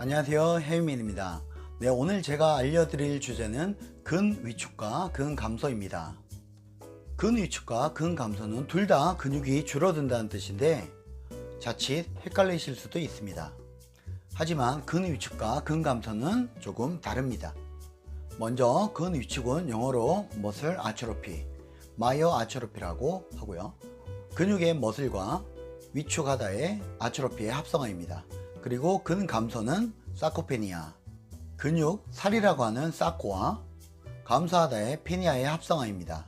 안녕하세요, 해유민입니다. 네, 오늘 제가 알려드릴 주제는 근위축과 근감소입니다. 근위축과 근감소는 둘 다 근육이 줄어든다는 뜻인데 자칫 헷갈리실 수도 있습니다. 하지만 근위축과 근감소는 조금 다릅니다. 먼저 근위축은 영어로 머슬 아트로피, 마이어 아트로피라고 하고요. 근육의 머슬과 위축하다의 아트로피의 합성어입니다. 그리고 근감소는 사코페니아, 근육, 살이라고 하는 사코와 감소하다의 페니아의 합성어입니다.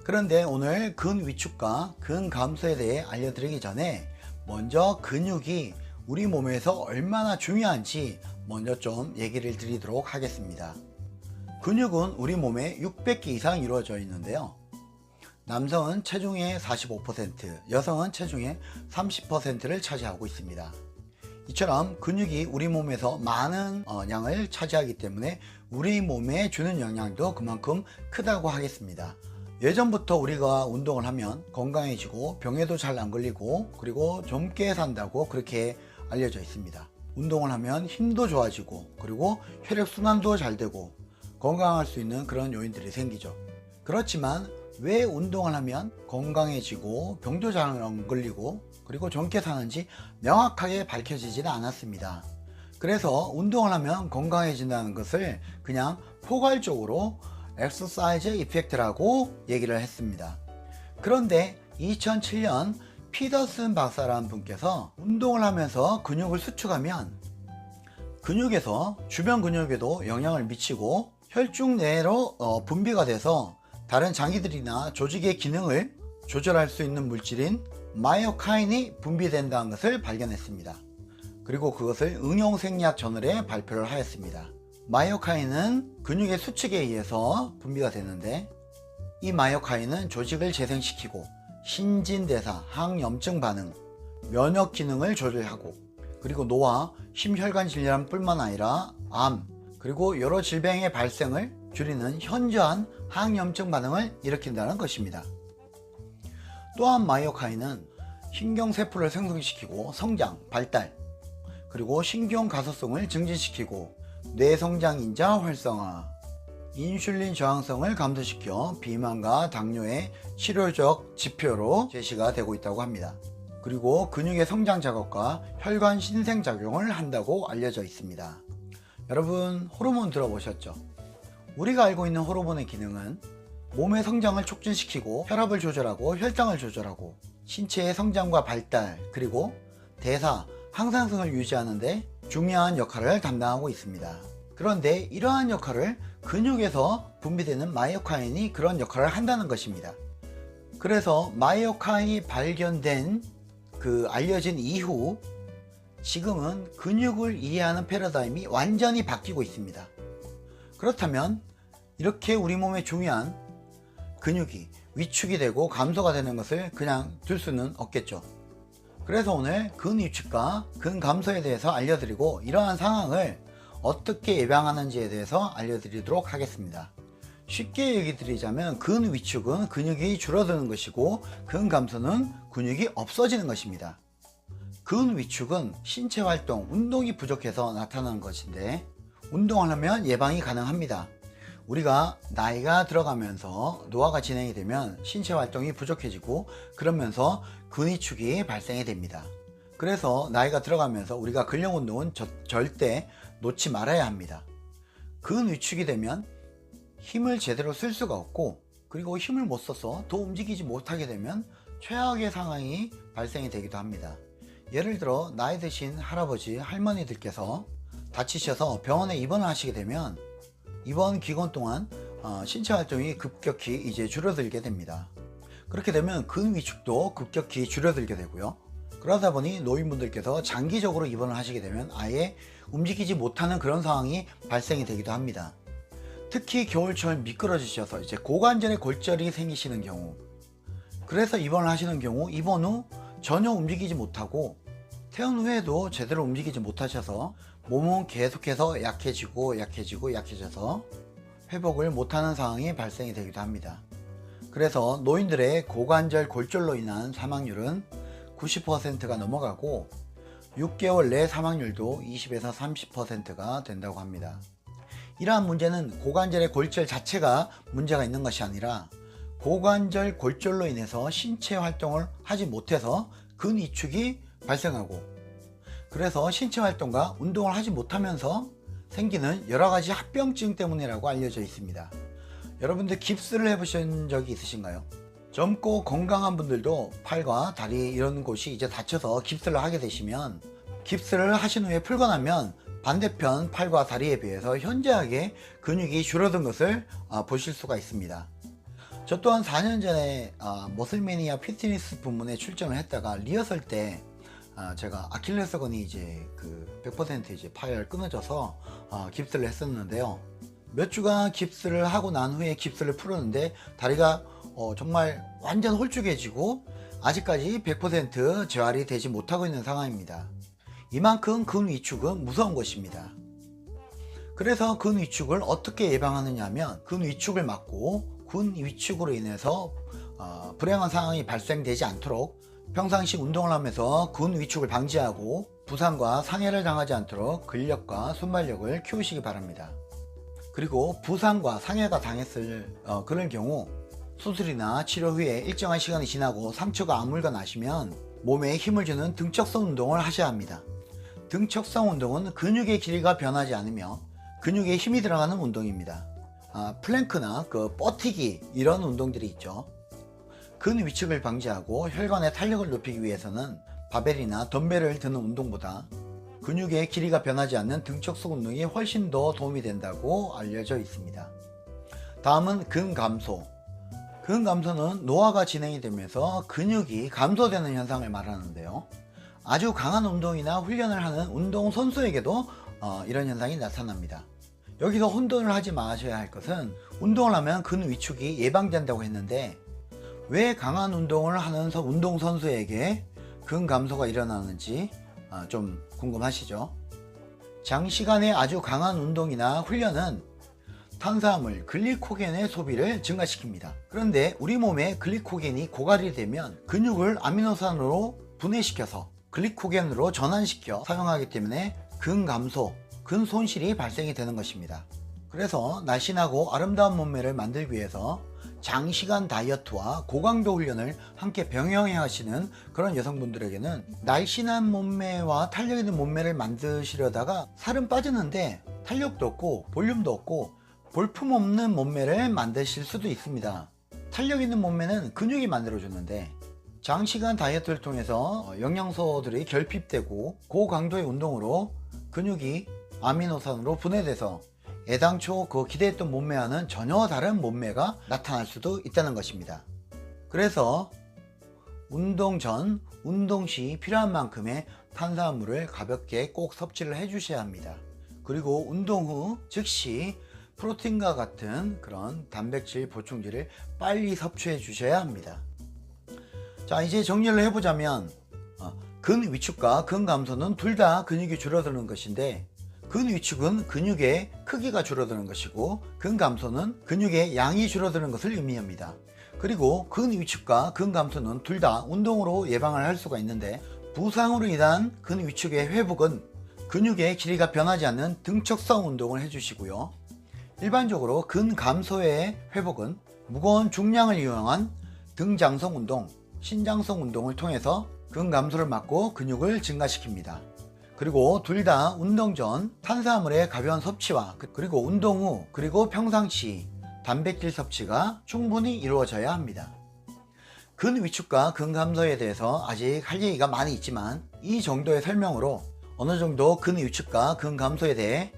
그런데 오늘 근위축과 근감소에 대해 알려드리기 전에 먼저 근육이 우리 몸에서 얼마나 중요한지 먼저 좀 얘기를 드리도록 하겠습니다. 근육은 우리 몸에 600개 이상 이루어져 있는데요. 남성은 체중의 45%, 여성은 체중의 30%를 차지하고 있습니다. 이처럼 근육이 우리 몸에서 많은 양을 차지하기 때문에 우리 몸에 주는 영향도 그만큼 크다고 하겠습니다. 예전부터 우리가 운동을 하면 건강해지고 병에도 잘 안 걸리고 그리고 젊게 산다고 그렇게 알려져 있습니다. 운동을 하면 힘도 좋아지고 그리고 혈액순환도 잘 되고 건강할 수 있는 그런 요인들이 생기죠. 그렇지만 왜 운동을 하면 건강해지고 병도 잘 안 걸리고 그리고 젊게 사는지 명확하게 밝혀지지는 않았습니다. 그래서 운동을 하면 건강해진다는 것을 그냥 포괄적으로 엑서사이즈 이펙트라고 얘기를 했습니다. 그런데 2007년 피더슨 박사라는 분께서 운동을 하면서 근육을 수축하면 근육에서 주변 근육에도 영향을 미치고 혈중 내로 분비가 돼서 다른 장기들이나 조직의 기능을 조절할 수 있는 물질인 마이오카인이 분비된다는 것을 발견했습니다. 그리고 그것을 응용생리학 저널에 발표를 하였습니다. 마이오카인은 근육의 수축에 의해서 분비가 되는데 이 마이오카인은 조직을 재생시키고 신진대사, 항염증 반응, 면역 기능을 조절하고 그리고 노화, 심혈관 질환뿐만 아니라 암, 그리고 여러 질병의 발생을 줄이는 현저한 항염증 반응을 일으킨다는 것입니다. 또한 마이오카인은 신경세포를 생성시키고 성장, 발달, 그리고 신경 가소성을 증진시키고 뇌성장인자 활성화, 인슐린 저항성을 감소시켜 비만과 당뇨의 치료적 지표로 제시가 되고 있다고 합니다. 그리고 근육의 성장 작업과 혈관 신생 작용을 한다고 알려져 있습니다. 여러분, 호르몬 들어보셨죠? 우리가 알고 있는 호르몬의 기능은 몸의 성장을 촉진시키고 혈압을 조절하고 혈당을 조절하고 신체의 성장과 발달 그리고 대사, 항상성을 유지하는 데 중요한 역할을 담당하고 있습니다. 그런데 이러한 역할을 근육에서 분비되는 마이오카인이 그런 역할을 한다는 것입니다. 그래서 마이오카인이 발견된 알려진 이후 지금은 근육을 이해하는 패러다임이 완전히 바뀌고 있습니다. 그렇다면 이렇게 우리 몸에 중요한 근육이 위축이 되고 감소가 되는 것을 그냥 둘 수는 없겠죠. 그래서 오늘 근위축과 근감소에 대해서 알려드리고 이러한 상황을 어떻게 예방하는지에 대해서 알려드리도록 하겠습니다. 쉽게 얘기 드리자면 근위축은 근육이 줄어드는 것이고 근감소는 근육이 없어지는 것입니다. 근위축은 신체 활동, 운동이 부족해서 나타나는 것인데 운동을 하면 예방이 가능합니다. 우리가 나이가 들어가면서 노화가 진행이 되면 신체 활동이 부족해지고 그러면서 근위축이 발생이 됩니다. 그래서 나이가 들어가면서 우리가 근력 운동은 절대 놓지 말아야 합니다. 근위축이 되면 힘을 제대로 쓸 수가 없고 그리고 힘을 못 써서 더 움직이지 못하게 되면 최악의 상황이 발생이 되기도 합니다. 예를 들어 나이 드신 할아버지, 할머니들께서 다치셔서 병원에 입원을 하시게 되면 이번 기간 동안 신체 활동이 급격히 이제 줄어들게 됩니다. 그렇게 되면 근위축도 급격히 줄어들게 되고요. 그러다 보니 노인분들께서 장기적으로 입원을 하시게 되면 아예 움직이지 못하는 그런 상황이 발생이 되기도 합니다. 특히 겨울철 미끄러지셔서 이제 고관절에 골절이 생기시는 경우, 그래서 입원을 하시는 경우 입원 후 전혀 움직이지 못하고 퇴원 후에도 제대로 움직이지 못하셔서 몸은 계속해서 약해져서 회복을 못하는 상황이 발생이 되기도 합니다. 그래서 노인들의 고관절 골절로 인한 사망률은 90%가 넘어가고 6개월 내 사망률도 20에서 30%가 된다고 합니다. 이러한 문제는 고관절의 골절 자체가 문제가 있는 것이 아니라 고관절 골절로 인해서 신체 활동을 하지 못해서 근위축이 발생하고, 그래서 신체 활동과 운동을 하지 못하면서 생기는 여러가지 합병증 때문이라고 알려져 있습니다. 여러분들 깁스를 해보신 적이 있으신가요? 젊고 건강한 분들도 팔과 다리 이런 곳이 이제 다쳐서 깁스를 하게 되시면, 깁스를 하신 후에 풀고 나면 반대편 팔과 다리에 비해서 현저하게 근육이 줄어든 것을 보실 수가 있습니다. 저 또한 4년 전에 머슬매니아 피트니스 부문에 출전을 했다가 리허설 때 제가 아킬레스건이 이제 100% 이제 파열 끊어져서 깁스를 했었는데요. 몇 주간 깁스를 하고 난 후에 깁스를 풀었는데 다리가 정말 완전 홀쭉해지고 아직까지 100% 재활이 되지 못하고 있는 상황입니다. 이만큼 근위축은 무서운 것입니다. 그래서 근위축을 어떻게 예방하느냐 하면, 근위축을 막고 근위축으로 인해서 불행한 상황이 발생되지 않도록 평상시 운동을 하면서 근위축을 방지하고 부상과 상해를 당하지 않도록 근력과 순발력을 키우시기 바랍니다. 그리고 부상과 상해가 당했을 그럴 경우 수술이나 치료 후에 일정한 시간이 지나고 상처가 아물고 나시면 몸에 힘을 주는 등척성 운동을 하셔야 합니다. 등척성 운동은 근육의 길이가 변하지 않으며 근육에 힘이 들어가는 운동입니다. 플랭크나 버티기 이런 운동들이 있죠. 근위축을 방지하고 혈관의 탄력을 높이기 위해서는 바벨이나 덤벨을 드는 운동보다 근육의 길이가 변하지 않는 등척성 운동이 훨씬 더 도움이 된다고 알려져 있습니다. 다음은 근감소. 근감소는 노화가 진행이 되면서 근육이 감소되는 현상을 말하는데요. 아주 강한 운동이나 훈련을 하는 운동선수에게도 이런 현상이 나타납니다. 여기서 혼돈을 하지 마셔야 할 것은, 운동을 하면 근위축이 예방된다고 했는데 왜 강한 운동을 하는 운동선수에게 근감소가 일어나는지 좀 궁금하시죠? 장시간의 아주 강한 운동이나 훈련은 탄수화물, 글리코겐의 소비를 증가시킵니다. 그런데 우리 몸에 글리코겐이 고갈이 되면 근육을 아미노산으로 분해시켜서 글리코겐으로 전환시켜 사용하기 때문에 근감소, 근손실이 발생이 되는 것입니다. 그래서 날씬하고 아름다운 몸매를 만들기 위해서 장시간 다이어트와 고강도 훈련을 함께 병행해 하시는 그런 여성분들에게는 날씬한 몸매와 탄력 있는 몸매를 만드시려다가 살은 빠지는데 탄력도 없고 볼륨도 없고 볼품없는 몸매를 만드실 수도 있습니다. 탄력 있는 몸매는 근육이 만들어주는데 장시간 다이어트를 통해서 영양소들이 결핍되고 고강도의 운동으로 근육이 아미노산으로 분해돼서 애당초 기대했던 몸매와는 전혀 다른 몸매가 나타날 수도 있다는 것입니다. 그래서 운동 전, 운동 시 필요한 만큼의 탄수화물을 가볍게 꼭 섭취를 해 주셔야 합니다. 그리고 운동 후 즉시 프로틴과 같은 그런 단백질 보충제를 빨리 섭취해 주셔야 합니다. 자, 이제 정리를 해보자면 근위축과 근감소는 둘 다 근육이 줄어드는 것인데, 근위축은 근육의 크기가 줄어드는 것이고 근감소는 근육의 양이 줄어드는 것을 의미합니다. 그리고 근위축과 근감소는 둘 다 운동으로 예방을 할 수가 있는데, 부상으로 인한 근위축의 회복은 근육의 길이가 변하지 않는 등척성 운동을 해주시고요. 일반적으로 근감소의 회복은 무거운 중량을 이용한 등장성 운동, 신장성 운동을 통해서 근감소를 막고 근육을 증가시킵니다. 그리고 둘 다 운동 전 탄수화물의 가벼운 섭취와 그리고 운동 후 그리고 평상시 단백질 섭취가 충분히 이루어져야 합니다. 근위축과 근감소에 대해서 아직 할 얘기가 많이 있지만 이 정도의 설명으로 어느 정도 근위축과 근감소에 대해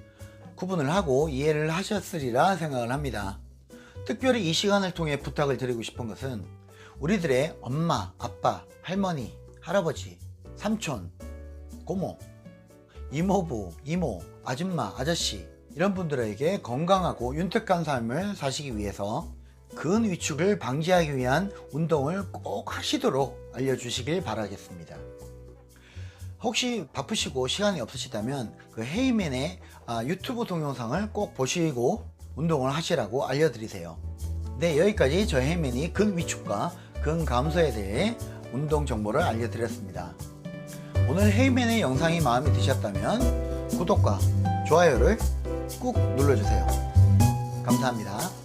구분을 하고 이해를 하셨으리라 생각을 합니다. 특별히 이 시간을 통해 부탁을 드리고 싶은 것은 우리들의 엄마, 아빠, 할머니, 할아버지, 삼촌, 고모, 이모부, 이모, 아줌마, 아저씨 이런 분들에게 건강하고 윤택한 삶을 사시기 위해서 근위축을 방지하기 위한 운동을 꼭 하시도록 알려주시길 바라겠습니다. 혹시 바쁘시고 시간이 없으시다면 헤이맨의 유튜브 동영상을 꼭 보시고 운동을 하시라고 알려드리세요. 네, 여기까지 저 헤이맨이 근위축과 근감소에 대해 운동 정보를 알려드렸습니다. 오늘 헤이맨의 영상이 마음에 드셨다면 구독과 좋아요를 꾹 눌러주세요. 감사합니다.